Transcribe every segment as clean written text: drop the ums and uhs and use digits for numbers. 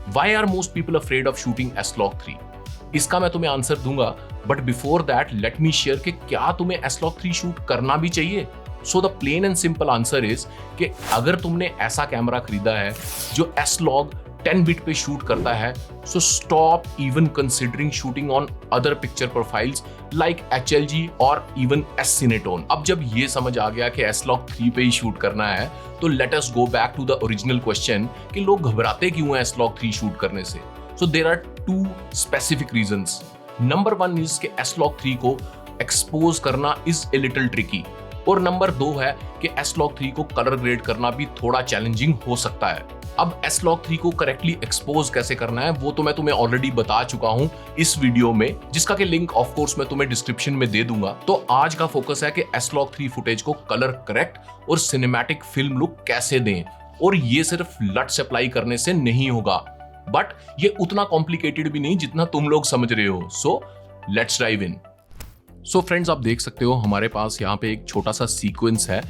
Y are most people afraid of shooting S-Log 3? इसका मैं तुम्हें आंसर दूंगा, but before that let me share कि क्या तुम्हें S-Log 3 शूट करना भी चाहिए। So the plain and simple answer is कि अगर तुमने ऐसा कैमरा खरीदा है जो S-Log 10 बिट पे शूट करता है, so stop even considering shooting on other picture profiles like HLG और इवन S-Cinetone। अब जब ये समझ आ गया कि S-Log 3 पे ही शूट करना है, तो let us go back to the original question कि लोग घबराते क्यों हैं S-Log 3 शूट करने से। So there are two specific reasons. Number 1 is कि S-Log 3 को एक्सपोज करना इज ए लिटिल ट्रिकी, और नंबर 2 है कि S-Log 3 को कलर ग्रेड करना भी थोड़ा चैलेंजिंग हो सकता है। अब S-Log 3 को करेक्टली एक्सपोज कैसे करना है वो तो मैं तुम्हें ऑलरेडी बता चुका हूं इस वीडियो में, जिसका कि लिंक ऑफ कोर्स मैं तुम्हें डिस्क्रिप्शन में दे दूंगा। तो आज का फोकस है कि S-Log 3 फुटेज को कलर करेक्ट और सिनेमैटिक फिल्म लुक कैसे दें, और ये सिर्फ लट्स अप्लाई करने से नहीं होगा, बट ये उतना कॉम्प्लिकेटेड भी नहीं जितना तुम लोग समझ रहे हो। So let's dive in. So friends, आप देख सकते हो हमारे पास यहाँ पे एक छोटा सा सीक्वेंस है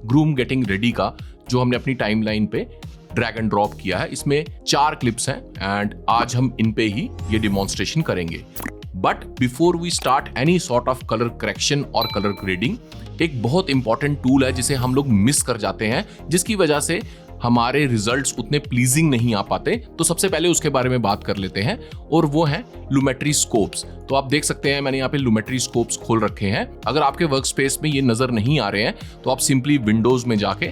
ग्रूम गेटिंग रेडी का, जो हमने अपनी टाइमलाइन पे ड्रैग एंड ड्रॉप किया है। इसमें 4 क्लिप्स हैं एंड आज हम इन पे ही ये डिमॉन्स्ट्रेशन करेंगे। But before we start any sort of colour correction और कलर ग्रेडिंग, एक बहुत इंपॉर्टेंट टूल है जिसे हम लोग मिस कर जाते हैं, जिसकी वजह से हमारे रिजल्ट्स उतने प्लीजिंग नहीं आ पाते। तो सबसे पहले उसके बारे में बात कर लेते हैं, और वो है लुमेट्री स्कोप्स। तो आप देख सकते हैं मैंने यहाँ पे लुमेट्री स्कोप्स खोल रखे हैं। अगर आपके वर्क स्पेस में ये नजर नहीं आ रहे हैं तो आप सिंपली विंडोज में जाके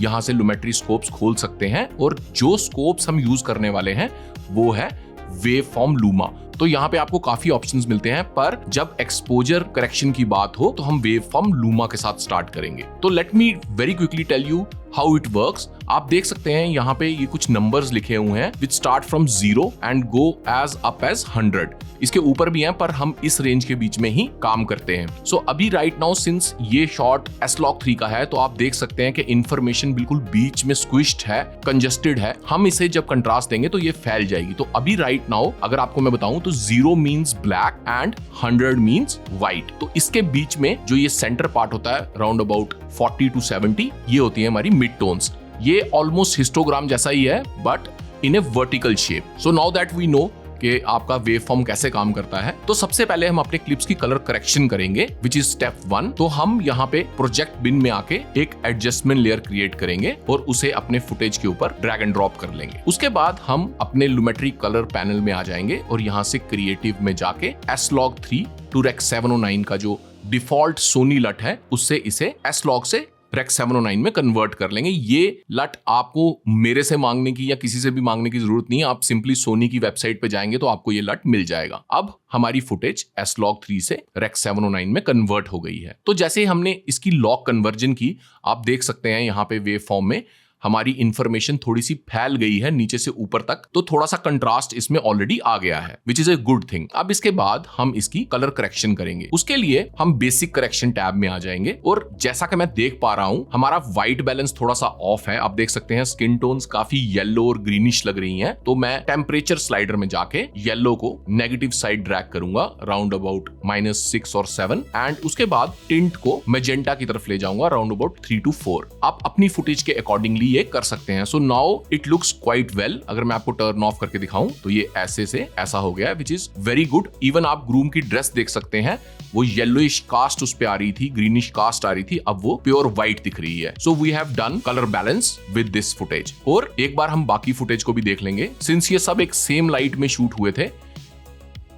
यहाँ से लुमेट्री स्कोप्स खोल सकते हैं, और जो स्कोप्स हम यूज करने वाले हैं वो है वेवफॉर्म लूमा। तो यहाँ पे आपको काफी ऑप्शंस मिलते हैं, पर जब एक्सपोजर करेक्शन की बात हो तो हम वेवफॉर्म लूमा के साथ स्टार्ट करेंगे। तो let me very quickly tell you how it works. आप देख सकते हैं यहाँ पे ये कुछ नंबर्स लिखे हुए हैं which start from 0 and go as up as 100। इसके ऊपर भी हैं, पर हम इस रेंज के बीच में ही काम करते हैं। सो अभी राइट नाउ सिंस ये शॉट S-Log 3 का है, तो आप देख सकते हैं कि इंफॉर्मेशन बिल्कुल बीच में स्क्विश्ड है, कंजेस्टेड है। हम इसे जब कंट्रास्ट देंगे तो ये फैल जाएगी। तो अभी राइट नाउ अगर आपको मैं बताऊं तो 0 means black and 100 means white. तो इसके बीच में जो ये सेंटर पार्ट होता है राउंड अबाउट 40 to 70, ये होती है हमारी मिड टोन्स। ये ऑलमोस्ट हिस्टोग्राम जैसा ही है, but in a vertical shape. So now that we know कि आपका वेवफॉर्म कैसे काम करता है, तो सबसे पहले हम अपने क्लिप्स की कलर करेक्शन करेंगे, विच इज स्टेप 1। तो हम यहाँ पे प्रोजेक्ट बिन में आके एक एडजस्टमेंट लेयर क्रिएट करेंगे और उसे अपने फुटेज के ऊपर ड्रैग एंड ड्रॉप कर लेंगे। उसके बाद हम अपने लुमेट्री कलर पैनल में आ जाएंगे और यहाँ से क्रिएटिव में जाके S-Log 3 to Rec 709 का जो डिफॉल्ट सोनी लट है उससे इसे S-Log से Rec 709 में कन्वर्ट कर लेंगे। ये लट आपको मेरे से मांगने की या किसी से भी मांगने की जरूरत नहीं है, आप सिंपली सोनी की वेबसाइट पे जाएंगे तो आपको ये लट मिल जाएगा। अब हमारी फुटेज S-Log 3 से Rec 709 में कन्वर्ट हो गई है। तो जैसे हमने इसकी लॉग कन्वर्जन की, आप देख सकते हैं यहाँ पे वेव फॉर्म में हमारी इंफॉर्मेशन थोड़ी सी फैल गई है नीचे से ऊपर तक, तो थोड़ा सा कंट्रास्ट इसमें ऑलरेडी आ गया है, which is a good thing. अब इसके बाद हम इसकी कलर करेक्शन करेंगे। उसके लिए हम बेसिक करेक्शन टैब में आ जाएंगे, और जैसा कि मैं देख पा रहा हूं हमारा व्हाइट बैलेंस थोड़ा सा ऑफ है। आप देख सकते हैं स्किन टोन्स काफी येलो और ग्रीनिश लग रही हैं, तो मैं टेम्परेचर स्लाइडर में जाके येलो को नेगेटिव साइड ड्रैग करूंगा राउंड अबाउट -6 और 7, एंड उसके बाद टिंट को मैजेंटा की तरफ ले जाऊंगा राउंड अबाउट 3 to 4। आप अपनी फुटेज के अकॉर्डिंगली ये कर सकते हैं। So now it looks quite well. अगर मैं आपको टर्न ऑफ करके दिखाऊं तो ये ऐसे से ऐसा हो गया, which is very good. Even आप ग्रूम की ड्रेस देख सकते हैं, वो येलोइश कास्ट उस पे आ रही थी, ग्रीनिश कास्ट आ रही थी, अब वो प्योर व्हाइट दिख रही है। So we have done colour balance with this footage. और एक बार हम बाकी फुटेज को भी देख लेंगे। सिंस ये सब एक सेम लाइट में शूट हुए थे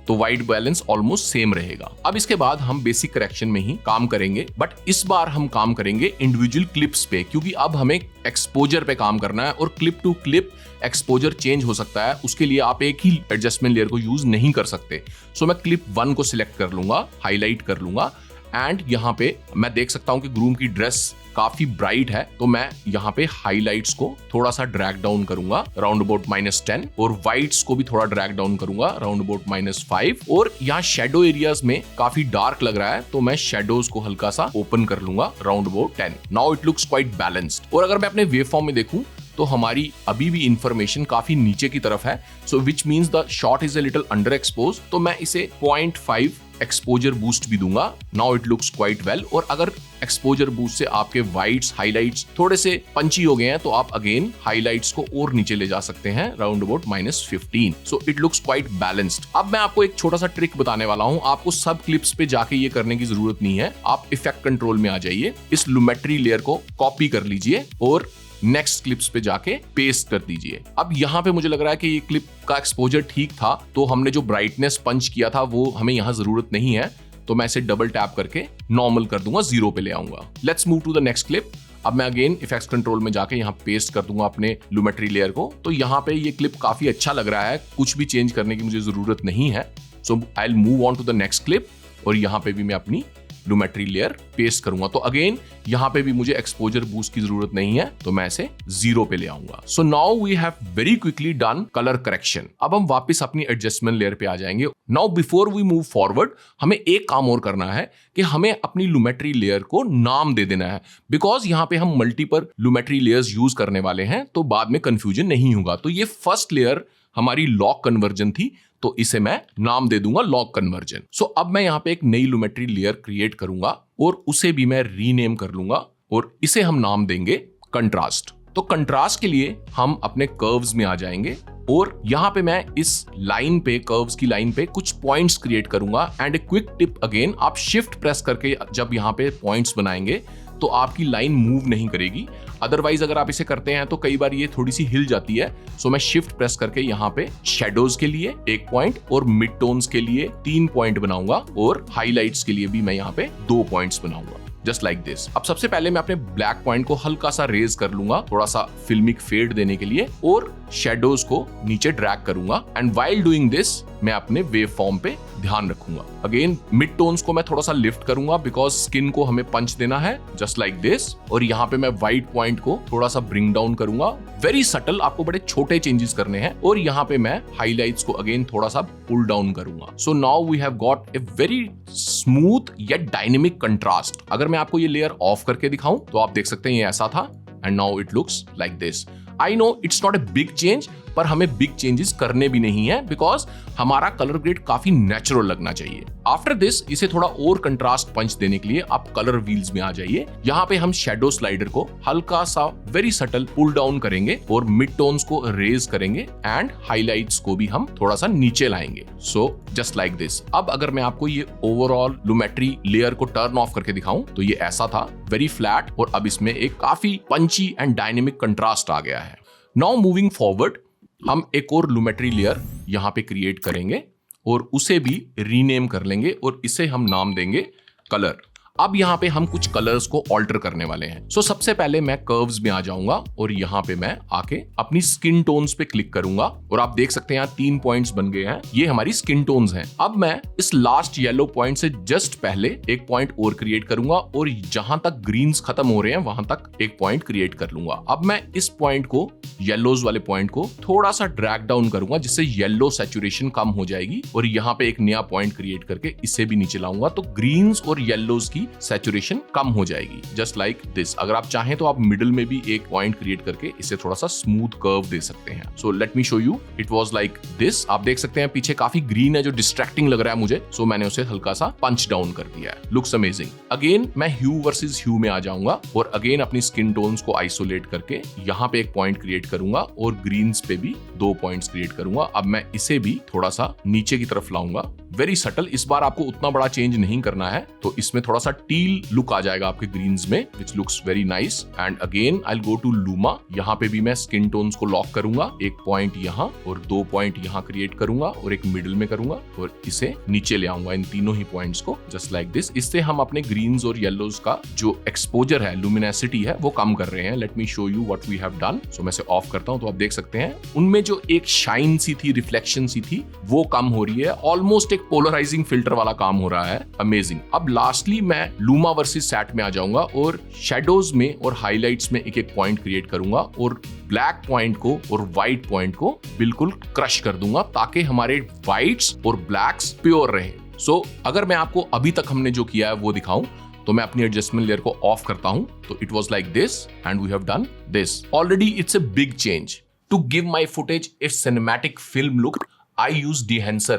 तो व्हाइट बैलेंस ऑलमोस्ट सेम रहेगा। अब इसके बाद हम बेसिक करेक्शन में ही काम करेंगे, बट इस बार हम काम करेंगे इंडिविजुअल क्लिप्स पे, क्योंकि अब हमें एक्सपोजर पे काम करना है और clip to clip exposure change हो सकता है। उसके लिए आप एक ही एडजस्टमेंट लेयर को यूज नहीं कर सकते। सो मैं क्लिप 1 को सिलेक्ट कर लूंगा, हाईलाइट कर लूंगा, एंड यहाँ पे मैं देख सकता हूं कि ग्रूम की ड्रेस काफी ब्राइट है, तो मैं यहाँ पे हाईलाइट्स को थोड़ा सा ड्रैग डाउन करूंगा राउंड अबाउट -10, और व्हाइट्स को भी थोड़ा ड्रैग डाउन करूंगा राउंड अबाउट -5। और यहाँ शेडो एरियाज में काफी डार्क लग रहा है, तो मैं शेडोज को हल्का सा ओपन कर लूंगा round about 10। Now it looks quite balanced. और अगर मैं अपने वेवफॉर्म में देखूं तो तो हमारी अभी भी इंफॉर्मेशन काफी नीचे की तरफ है, so which means the shot is a little under expose. तो मैं इसे 0.5 एक्सपोजर बूस्ट भी दूंगा। Now it looks quite well. और अगर एक्सपोजर बूस्ट से आपके वाइट्स हाइलाइट्स थोड़े से पंची हो गए हैं तो आप अगेन हाइलाइट्स को और नीचे ले जा सकते हैं, round about -15। So it looks quite balanced. अब मैं आपको एक छोटा सा ट्रिक बताने वाला हूं। आपको सब क्लिप्स पे जाके ये करने की जरूरत नहीं है। आप इफेक्ट कंट्रोल में आ जाइए, इस लुमेट्री लेयर को कॉपी कर लीजिए और नेक्स्ट क्लिप्स पे जाके पेस्ट कर दीजिए। अब यहाँ पे मुझे लग रहा है कि ये क्लिप का एक्सपोजर ठीक था, तो हमने जो ब्राइटनेस पंच किया था वो हमें यहाँ जरूरत नहीं है, तो मैं इसे डबल टैप करके नॉर्मल कर दूंगा, 0 पे ले आऊंगा। Let's move to the next clip. अब मैं अगेन इफेक्ट्स कंट्रोल में जाके यहाँ पेस्ट कर दूंगा अपने लुमेट्री लेयर को। तो यहाँ पे ये क्लिप काफी अच्छा लग रहा है, कुछ भी चेंज करने की मुझे जरूरत नहीं है। So I will move on to the next clip और यहाँ पे भी मैं अपनी लुमेट्री लेयर पेस्ट करूंगा। तो अगेन यहाँ पे भी मुझे एक्सपोजर बूस्ट की जरूरत नहीं है, तो मैं इसे 0 पे ले आऊंगा। So now we have very quickly done colour correction. अब हम वापस अपनी एडजस्टमेंट लेयर पे आ जाएंगे। Now before we move forward, हमें एक काम और करना है कि हमें अपनी लुमेट्री लेयर को नाम दे देना है, बिकॉज यहाँ पे हम मल्टीपल लुमेट्री लेयर्स यूज करने वाले हैं, तो बाद में कंफ्यूजन नहीं होगा। तो ये फर्स्ट लेयर हमारी लॉक कन्वर्जन थी, तो इसे मैं नाम दे दूंगा लॉक कन्वर्जन। सो अब मैं यहाँ पे एक नई लुमेट्री लेयर क्रिएट करूंगा और उसे भी मैं रीनेम कर लूंगा और इसे हम नाम देंगे कंट्रास्ट। तो कंट्रास्ट के लिए हम अपने कर्व्स में आ जाएंगे और यहाँ पे मैं इस लाइन पे, कर्व्स की लाइन पे कुछ पॉइंट्स क्रिएट करूंगा। And a quick tip again, आप शिफ्ट प्रेस करके जब यहाँ पे पॉइंट्स बनाएंगे तो आपकी लाइन मूव नहीं करेगी। अदरवाइज अगर आप इसे करते हैं तो कई बार ये थोड़ी सी हिल जाती है। सो मैं शिफ्ट प्रेस करके यहाँ पे शेडोज के लिए 1 पॉइंट और मिड टोन्स के लिए 3 पॉइंट बनाऊंगा और हाइलाइट्स के लिए भी मैं यहाँ पे 2 पॉइंट्स बनाऊंगा, जस्ट लाइक दिस। अब सबसे पहले मैं अपने ब्लैक पॉइंट को हल्का सा रेज कर लूंगा, थोड़ा सा फिल्मिक फेड देने के लिए, और शेडोज को नीचे ड्रैग करूंगा। एंड व्हाइल डूइंग दिस मैं अपने वेव फॉर्म पे ध्यान रखूंगा। अगेन मिड टोन्स को मैं थोड़ा सा लिफ्ट करूंगा बिकॉज स्किन को हमें पंच देना है, जस्ट लाइक दिस। और यहाँ पे मैं व्हाइट पॉइंट को थोड़ा सा ब्रिंग डाउन करूंगा, वेरी सटल, आपको बड़े छोटे चेंजेस करने हैं। और यहाँ पे मैं हाइलाइट्स को अगेन थोड़ा सा पुल डाउन करूंगा। So now we have got a very smooth yet dynamic contrast. अगर मैं आपको ये लेयर ऑफ करके दिखाऊं तो आप देख सकते हैं ये ऐसा था, and now it looks like this. I know it's not a big change, पर हमें बिग चेंजेस करने भी नहीं है बिकॉज हमारा कलर ग्रेड काफी नेचुरल लगना चाहिए। आफ्टर दिस इसे थोड़ा और कंट्रास्ट पंच देने के लिए आप कलर व्हील्स में आ जाइए। यहाँ पे हम शेडो स्लाइडर को हल्का सा वेरी सटल पुल डाउन करेंगे और मिड टोन्स को रेज करेंगे एंड हाइलाइट्स को भी हम थोड़ा सा नीचे लाएंगे। So just like this. अब अगर मैं आपको ये ओवरऑल लुमेट्री लेयर को टर्न ऑफ करके दिखाऊं तो ये ऐसा था, वेरी फ्लैट, और अब इसमें एक काफी पंची एंड डायनेमिक कंट्रास्ट आ गया है। नाउ मूविंग फॉरवर्ड, हम एक और लुमेट्री लेयर यहाँ पे क्रिएट करेंगे और उसे भी रीनेम कर लेंगे और इसे हम नाम देंगे कलर। अब यहाँ पे हम कुछ कलर्स को ऑल्टर करने वाले हैं। सो सबसे पहले मैं कर्व्स में आ जाऊंगा और यहाँ पे मैं आके अपनी स्किन टोन्स पे क्लिक करूंगा और आप देख सकते हैं यहाँ 3 पॉइंट्स बन गए हैं, ये हमारी स्किन टोन्स हैं। अब मैं इस लास्ट येलो पॉइंट से जस्ट पहले एक पॉइंट और क्रिएट करूंगा और जहां तक ग्रीन्स खत्म हो रहे हैं वहां तक एक पॉइंट क्रिएट कर लूंगा। अब मैं इस पॉइंट को, येलोज वाले पॉइंट को थोड़ा सा ड्रैग डाउन करूंगा जिससे येलो सैचुरेशन कम हो जाएगी और यहाँ पे एक नया पॉइंट क्रिएट करके इसे भी नीचे लाऊंगा, तो ग्रीन्स और येलोज की सैचुरेशन कम हो जाएगी, जस्ट लाइक दिस। अगर आप चाहें तो आप मिडिल में भी एक पॉइंट क्रिएट करके इसे थोड़ा सा स्मूथ कर्व दे सकते हैं। So let me show you, it was like this. आप देख सकते हैं पीछे काफी ग्रीन है जो डिस्ट्रैक्टिंग लग रहा है मुझे, सो मैंने उसे हल्का सा पंच डाउन कर दिया है। Looks amazing. अगेन मैं ह्यू वर्सेस ह्यू में आ जाऊंगा और अगेन अपनी स्किन टोन्स को आइसोलेट करके यहाँ पे एक पॉइंट क्रिएट करूंगा और ग्रीन्स पे भी 2 पॉइंट्स क्रिएट करूंगा। अब मैं इसे भी थोड़ा सा नीचे की तरफ लाऊंगा, वेरी सटल। इस बार आपको उतना बड़ा चेंज नहीं करना है, तो इसमें थोड़ा सा टील लुक आ जाएगा आपके ग्रीन्स में, which looks very nice. And again I will go to Luma. यहाँ पे भी मैं स्किन टोन्स को लॉक करूंगा, एक पॉइंट यहाँ और 2 पॉइंट यहाँ क्रिएट करूंगा और एक मिडिल में करूंगा और इसे नीचे ले आऊंगा, इन तीनों ही पॉइंट्स को, जस्ट लाइक दिस। इससे हम अपने ग्रीन्स और येलोज का जो एक्सपोजर है, लुमिनेसिटी है, वो कम कर रहे हैं। Let me show you what we have done. So मैं इसे ऑफ करता हूं तो आप देख सकते हैं उनमें जो एक शाइन सी थी, रिफ्लेक्शन सी थी, वो कम हो रही है। ऑलमोस्ट एक पोलराइजिंग फिल्टर वाला काम हो रहा है, अमेजिंग। अब लास्टली मैं लूमा वर्सेस सैट में आ जाऊंगा और शेडोज में और हाइलाइट्स में एक एक पॉइंट क्रिएट करूंगा और ब्लैक पॉइंट को और व्हाइट पॉइंट को बिल्कुल क्रश कर दूंगा ताकि हमारे व्हाइट्स और ब्लैक्स प्योर रहे। सो अगर मैं आपको अभी तक हमने जो किया है वो दिखाऊं तो मैं अपनी एडजस्टमेंट लेयर को ऑफ करता हूं, तो it was like this and we have done this. Already it's a big change. To give my footage its cinematic film look, I use Dehancer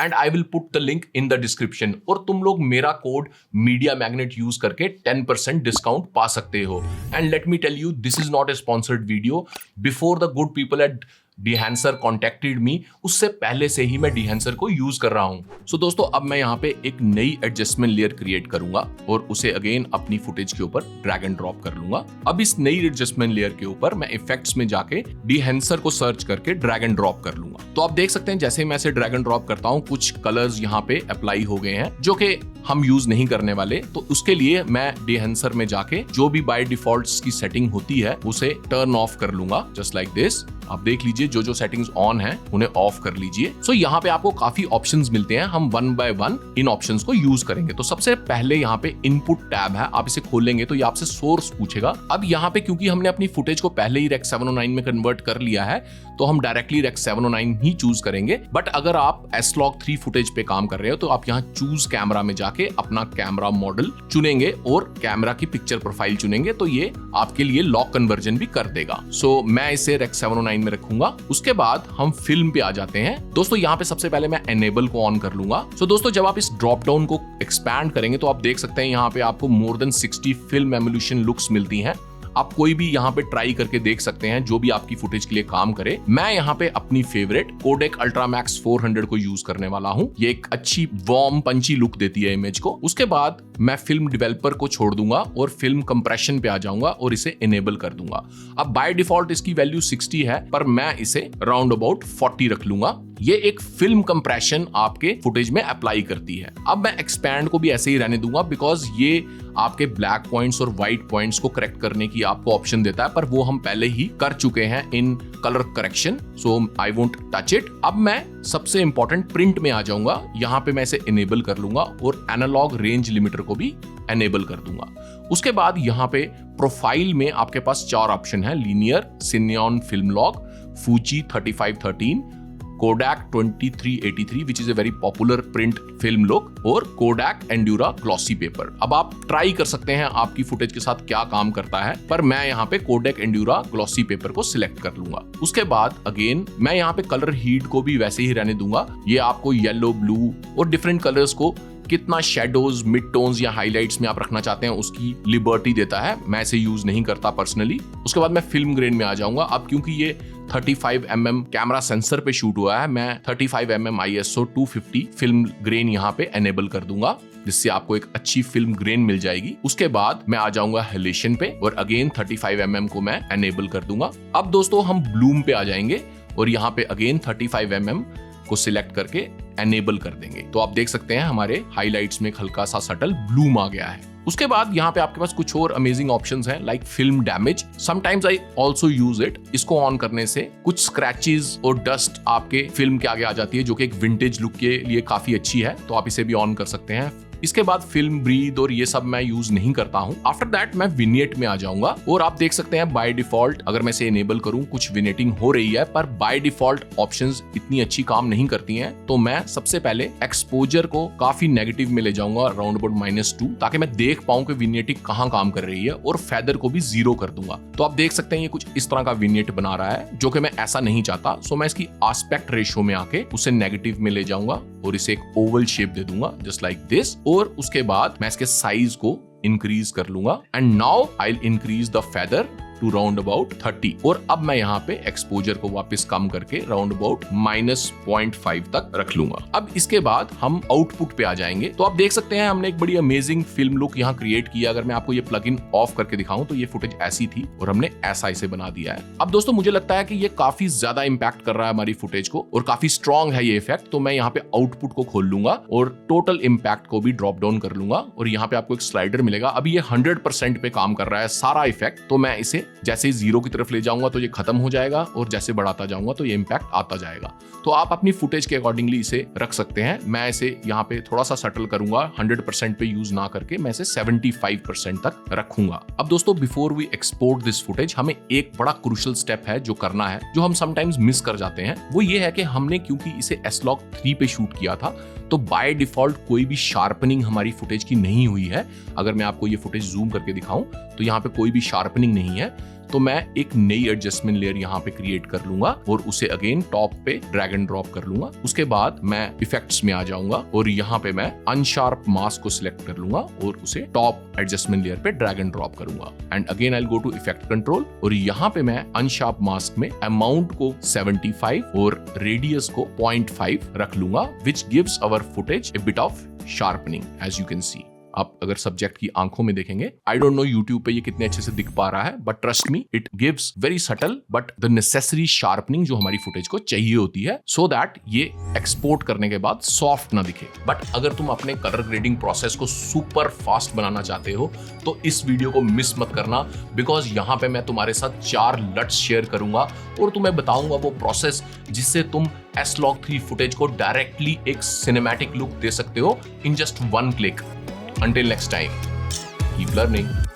and I will put the link in the description। और तुम लोग मेरा code media magnet use करके 10% discount पा सकते हो। And let me tell you, this is not a sponsored video. Before the good people at Dehancer contacted me, उससे पहले से ही मैं Dehancer को यूज कर रहा हूं। सो दोस्तों, अब मैं यहाँ पे एक नई एडजस्टमेंट लेयर क्रिएट करूंगा और उसे अगेन अपनी फुटेज के ऊपर ड्रैग एंड ड्रॉप कर लूंगा। अब इस नई एडजस्टमेंट लेयर के ऊपर मैं इफेक्ट्स में जाके Dehancer को सर्च करके ड्रैग एंड ड्रॉप कर लूंगा। तो आप देख सकते हैं जैसे मैं इसे ड्रैग एंड ड्रॉप करता हूं, कुछ कलर्स यहाँ पे अप्लाई हो गए हैं जो कि हम यूज नहीं करने वाले। तो उसके लिए मैं Dehancer में जाके जो भी बाय डिफॉल्ट की सेटिंग होती है उसे टर्न ऑफ कर लूंगा, जस्ट लाइक दिस। आप देख लीजिए जो सेटिंग्स ऑन है उन्हें ऑफ कर लीजिए। सो यहाँ पे आपको काफी ऑप्शंस मिलते हैं, हम one by one in options को यूज करेंगे। तो सबसे पहले यहाँ पे इनपुट टैब है, आप इसे खोलेंगे तो ये आपसे सोर्स पूछेगा। अब यहाँ पे क्योंकि हमने अपनी फुटेज को पहले ही Rec 709 में कन्वर्ट कर लिया है, तो हम डायरेक्टली Rec 709 ही चूज करेंगे। बट अगर आप S-Log3 फुटेज पे काम कर रहे हो तो आप यहाँ चूज कैमरा में जाके अपना कैमरा मॉडल चुनेंगे और कैमरा की पिक्चर प्रोफाइल चुनेंगे, तो ये आपके लिए लॉक कन्वर्जन भी कर देगा। सो मैं इसे Rec 709 में रखूंगा। उसके बाद हम फिल्म पे आ जाते हैं। दोस्तों यहाँ पे सबसे पहले मैं एनेबल को ऑन कर लूंगा। सो दोस्तों, जब आप इस ड्रॉप डाउन को एक्सपैंड करेंगे तो आप देख सकते हैं यहाँ पे आपको मोर देन 60 फिल्म एमोल्यूशन लुक्स मिलती हैं। आप कोई भी यहाँ पे ट्राई करके देख सकते हैं जो भी आपकी फुटेज के लिए काम करे। मैं यहाँ पे अपनी फेवरेट कोडेक अल्ट्रामैक्स 400 को यूज करने वाला हूँ। ये एक अच्छी वार्म पंची लुक देती है इमेज को। उसके बाद मैं फिल्म डेवलपर को छोड़ दूंगा और फिल्म कंप्रेशन पे आ जाऊंगा और इसे इनेबल कर दूंगा। अब बाय डिफॉल्ट इसकी वैल्यू 60 है, पर मैं इसे राउंड अबाउट 40 रख लूंगा। ये एक फिल्म कंप्रेशन आपके फुटेज में अप्लाई करती है। अब मैं एक्सपैंड को भी ऐसे ही रहने दूंगा, बिकॉज ये आपके ब्लैक पॉइंट्स और व्हाइट पॉइंट्स को करेक्ट करने की आपको ऑप्शन देता है, पर वो हम पहले ही कर चुके हैं in colour correction, so I won't touch it. अब मैं सबसे इंपॉर्टेंट प्रिंट में आ जाऊंगा। यहाँ पे मैं इसे इनेबल कर लूंगा और एनालॉग रेंज लिमिटर को भी एनेबल कर दूंगा। उसके बाद यहाँ पे प्रोफाइल में आपके पास 4 ऑप्शन है: linear, Cineon film log, Fuji 3513, Kodak 2383 which is a very popular print film look, और Kodak Endura glossy paper। अब आप ट्राई कर सकते हैं आपकी फुटेज के साथ क्या काम करता है, पर मैं यहाँ पे Kodak Endura glossy paper को सिलेक्ट कर लूंगा। उसके बाद अगेन मैं यहाँ पे कलर हीट को भी वैसे ही रहने दूंगा। ये आपको येलो, ब्लू और डिफरेंट कलर्स को कितना शेडोज, मिड टोन्स या हाइलाइट्स में आप रखना चाहते हैं उसकी लिबर्टी देता है। मैं इसे यूज नहीं करता पर्सनली। उसके बाद मैं फिल्म ग्रेन में आ जाऊंगा। अब क्योंकि ये 35mm कैमरा सेंसर पे शूट हुआ है, मैं 35mm ISO 250 फिल्म ग्रेन यहाँ पे एनेबल कर दूंगा, जिससे आपको एक अच्छी फिल्म ग्रेन मिल जाएगी। उसके बाद मैं आ जाऊंगा हेलेशन पे और अगेन 35mm को मैं एनेबल कर दूंगा। अब दोस्तों हम ब्लूम पे आ जाएंगे और यहाँ पे अगेन 35mm को सिलेक्ट करके एनेबल कर देंगे। तो आप देख सकते हैं हमारे हाइलाइट्स में एक हल्का सा सटल ब्लूम आ गया है। उसके बाद यहाँ पे आपके पास कुछ और अमेजिंग ऑप्शंस हैं, like film damage. Sometimes I also use it. इसको ऑन करने से कुछ स्क्रैचेस और डस्ट आपके फिल्म के आगे आ जाती है, जो कि एक विंटेज लुक के लिए काफी अच्छी है, तो आप इसे भी ऑन कर सकते हैं। इसके बाद फिल्म ब्रीद और ये सब मैं यूज नहीं करता हूं। आफ्टर दैट मैं विनिएट में आ जाऊंगा और आप देख सकते हैं बाय डिफॉल्ट अगर मैं इसे इनेबल करूं कुछ विनेटिंग हो रही है, पर बाय डिफॉल्ट ऑप्शंस इतनी अच्छी काम नहीं करती हैं। तो मैं सबसे पहले एक्सपोजर को काफी नेगेटिव में ले जाऊंगा, अराउंड अबाउट -2, ताकि मैं देख पाऊं कि विनिएटिंग कहां काम कर रही है, और फेदर को भी 0 कर दूंगा। तो आप देख सकते हैं ये कुछ इस तरह का विनिएट बना रहा है, जो कि मैं ऐसा नहीं चाहता। सो मैं इसकी आस्पेक्ट रेशियो में आके उसे नेगेटिव में ले जाऊंगा और इसे एक ओवल शेप दे दूंगा, जस्ट लाइक दिस। और उसके बाद मैं इसके साइज को इंक्रीज कर लूंगा and now I will increase the feather to round about 30। और अब मैं यहाँ पे एक्सपोजर को वापस कम करके राउंड अबाउट -0.5 तक रख लूंगा। अब इसके बाद हम आउटपुट पे आ जाएंगे। तो आप देख सकते हैं हमने एक बड़ी अमेजिंग फिल्म लुक यहाँ क्रिएट किया। अगर मैं आपको ये प्लगइन ऑफ करके दिखाऊं तो ये फुटेज ऐसी थी और हमने ऐसा इसे बना दिया है। अब दोस्तों मुझे लगता है कि ये काफी ज्यादा इंपैक्ट कर रहा है हमारी फुटेज को और काफी स्ट्रॉन्ग है ये इफेक्ट। तो मैं यहाँ पे आउटपुट को खोल लूंगा और टोटल इंपैक्ट को भी ड्रॉप डाउन कर लूंगा और यहाँ पे आपको एक स्लाइडर मिलेगा। अभी ये 100% पे काम कर रहा है सारा इफेक्ट, तो मैं इसे जैसे जीरो की तरफ ले जाऊंगा तो ये खत्म हो जाएगा और जैसे बढ़ाता जाऊंगा तो ये इम्पैक्ट आता जाएगा। तो आप अपनी फुटेज के अकॉर्डिंगली इसे रख सकते हैं। मैं इसे यहाँ पे थोड़ा सा सटल करूंगा, 100% पे यूज ना करके मैं इसे 75% तक रखूंगा। अब दोस्तों, before we export this footage, हमें एक बड़ा क्रूशियल स्टेप है जो करना है, जो हम समटाइम्स मिस कर जाते हैं। वो ये है कि हमने क्योंकि इसे S-Log3 पे शूट किया था, तो बाय डिफॉल्ट कोई भी शार्पनिंग हमारी फुटेज की नहीं हुई है। अगर मैं आपको ये फुटेज जूम करके दिखाऊं तो यहाँ पे कोई भी शार्पनिंग नहीं है। तो मैं एक नई एडजस्टमेंट लेयर यहाँ पे क्रिएट कर लूंगा और उसे अगेन टॉप पे ड्रैग एंड ड्रॉप कर लूंगा। उसके बाद मैं इफेक्ट्स में आ जाऊंगा और यहाँ पे मैं अनशार्प मास्क को सिलेक्ट कर लूंगा और उसे टॉप एडजस्टमेंट लेयर पे ड्रैग एंड ड्रॉप करूंगा। And again I will go to effect control और यहाँ पे मैं अनशार्प मास्क में अमाउंट को 75 और रेडियस को 0.5 रख लूंगा, which gives our footage a bit of sharpening as you can see. आप अगर सब्जेक्ट की आंखों में देखेंगे, आई डोंट नो यूट्यूब पे ये कितने अच्छे से दिख पा रहा है, but trust me, it gives very subtle but the necessary sharpening जो हमारी फुटेज को चाहिए होती है, सो दैट ये एक्सपोर्ट करने के बाद सॉफ्ट ना दिखे। बट अगर तुम अपने कलर ग्रेडिंग प्रोसेस को सुपर फास्ट बनाना चाहते हो तो इस वीडियो को मिस मत करना, बिकॉज यहाँ पे मैं तुम्हारे साथ 4 लट्स शेयर करूंगा और तुम्हें बताऊंगा वो प्रोसेस जिससे तुम S-Log3 फुटेज को डायरेक्टली एक सिनेमैटिक लुक दे सकते हो in just 1 click. Until next time, keep learning.